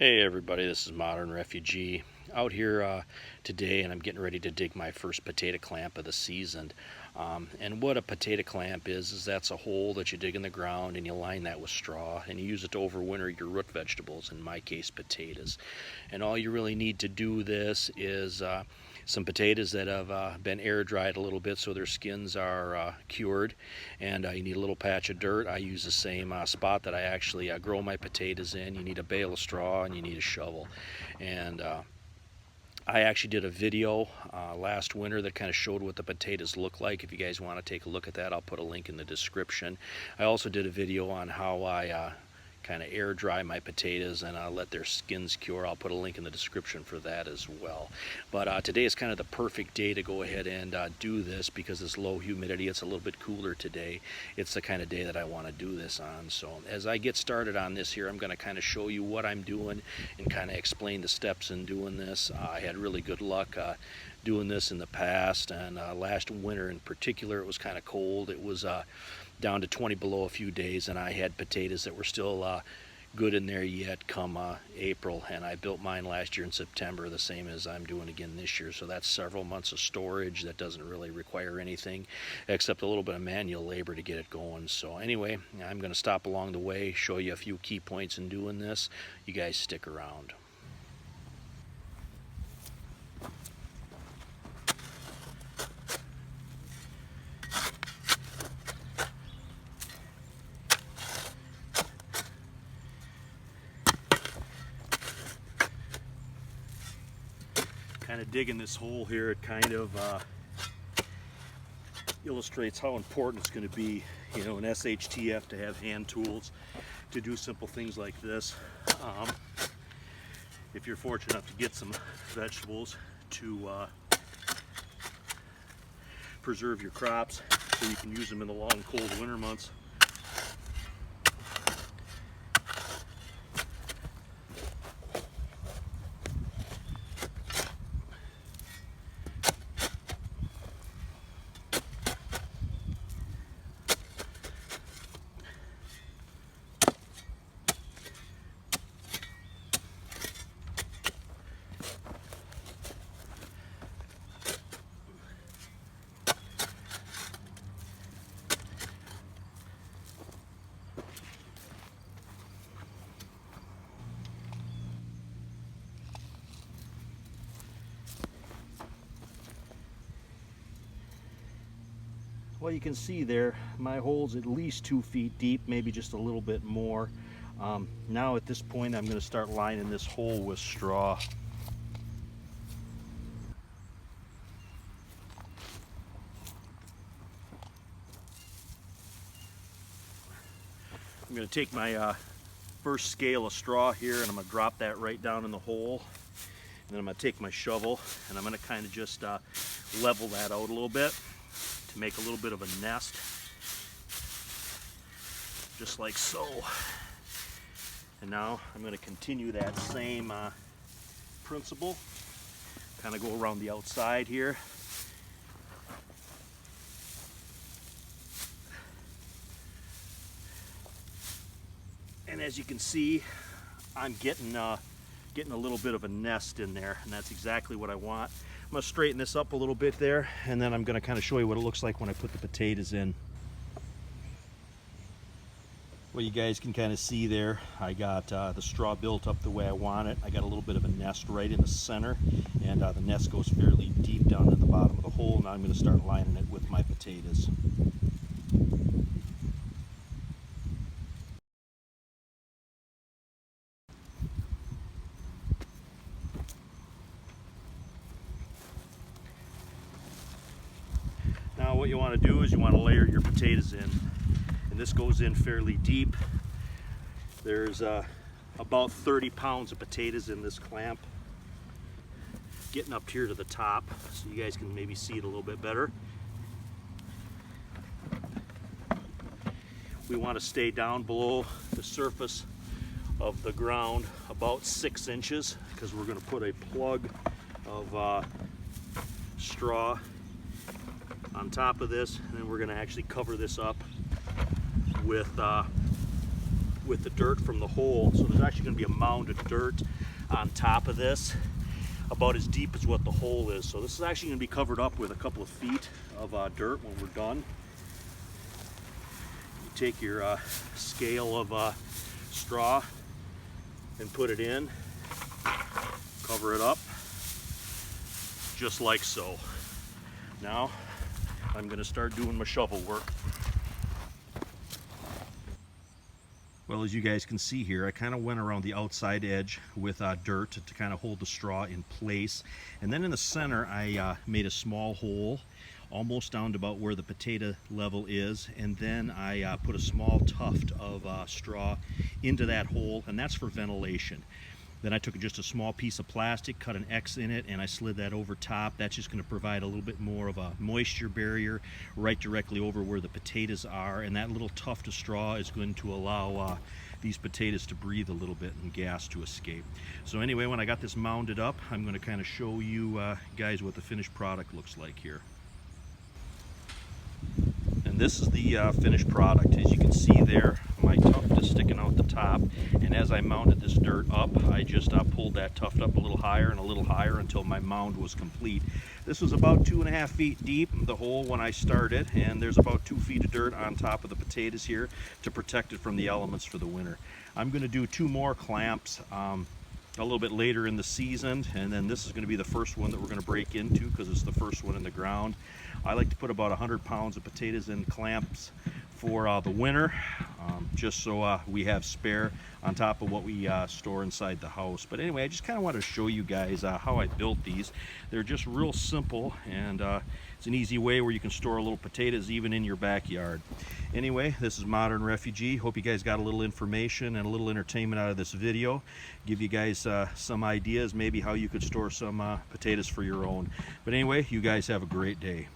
Hey everybody, this is Modern Refugee out here today, and I'm getting ready to dig my first potato clamp of the season. And what a potato clamp is that's a hole that you dig in the ground and you line that with straw and you use it to overwinter your root vegetables, in my case potatoes. And all you really need to do this is some potatoes that have been air dried a little bit so their skins are cured, and you need a little patch of dirt. I use the same spot that I actually grow my potatoes in. You need a bale of straw and you need a shovel. And I actually did a video last winter that kind of showed what the potatoes look like. If you guys want to take a look at that, I'll put a link in the description. I also did a video on how I kind of air dry my potatoes and let their skins cure. I'll put a link in the description for that as well. But today is kind of the perfect day to go ahead and do this because it's low humidity. It's a little bit cooler today. It's the kind of day that I want to do this on. So as I get started on this here, I'm going to kind of show you what I'm doing and kind of explain the steps in doing this. I had really good luck doing this in the past, and last winter in particular it was kind of cold. It was down to 20 below a few days, and I had potatoes that were still good in there yet come April, and I built mine last year in September, the same as I'm doing again this year. So that's several months of storage that doesn't really require anything except a little bit of manual labor to get it going. So anyway, I'm going to stop along the way, show you a few key points in doing this. You guys stick around. Kind of digging this hole here, it kind of illustrates how important it's going to be, you know, in SHTF to have hand tools to do simple things like this. If you're fortunate enough to get some vegetables to preserve your crops so you can use them in the long cold winter months. Well, you can see there, my hole's at least 2 feet deep, maybe just a little bit more. Now at this point, I'm going to start lining this hole with straw. I'm going to take my first scale of straw here and I'm going to drop that right down in the hole. And then I'm going to take my shovel and I'm going to kind of just level that out a little bit to make a little bit of a nest, just like so. And now I'm going to continue that same principle, kind of go around the outside here. And as you can see, I'm getting a little bit of a nest in there, and that's exactly what I want. I'm going to straighten this up a little bit there, and then I'm going to kind of show you what it looks like when I put the potatoes in. Well, you guys can kind of see there, I got the straw built up the way I want it. I got a little bit of a nest right in the center, and the nest goes fairly deep down at the bottom of the hole. Now I'm going to start lining it with my potatoes. Now what you want to do is you want to layer your potatoes in, and this goes in fairly deep. There's about 30 pounds of potatoes in this clamp, getting up here to the top so you guys can maybe see it a little bit better. We want to stay down below the surface of the ground about 6 inches because we're going to put a plug of straw on top of this, and then we're going to actually cover this up with the dirt from the hole. So there's actually going to be a mound of dirt on top of this, about as deep as what the hole is. So this is actually going to be covered up with a couple of feet of dirt when we're done. You take your scale of straw and put it in, cover it up, just like so. Now I'm going to start doing my shovel work. Well, as you guys can see here, I kind of went around the outside edge with dirt to kind of hold the straw in place. And then in the center, I made a small hole, almost down to about where the potato level is. And then I put a small tuft of straw into that hole, and that's for ventilation. Then I took just a small piece of plastic, cut an X in it, and I slid that over top. That's just going to provide a little bit more of a moisture barrier right directly over where the potatoes are. And that little tuft of straw is going to allow these potatoes to breathe a little bit and gas to escape. So anyway, when I got this mounded up, I'm going to kind of show you guys what the finished product looks like here. And this is the finished product. As you can see there, my tuft is sticking out the top, and as I mounted this dirt up, I just pulled that tuft up a little higher and a little higher until my mound was complete. This was about 2.5 feet deep, the hole, when I started, and there's about 2 feet of dirt on top of the potatoes here to protect it from the elements for the winter. I'm going to do 2 more clamps a little bit later in the season, and then this is going to be the first one that we're going to break into because it's the first one in the ground. I like to put about 100 pounds of potatoes in clamps for the winter, just so we have spare on top of what we store inside the house. But anyway, I just kind of wanted to show you guys how I built these. They're just real simple, and it's an easy way where you can store little potatoes even in your backyard. Anyway, this is Modern Refugee. Hope you guys got a little information and a little entertainment out of this video. Give you guys some ideas maybe how you could store some potatoes for your own. But anyway, you guys have a great day.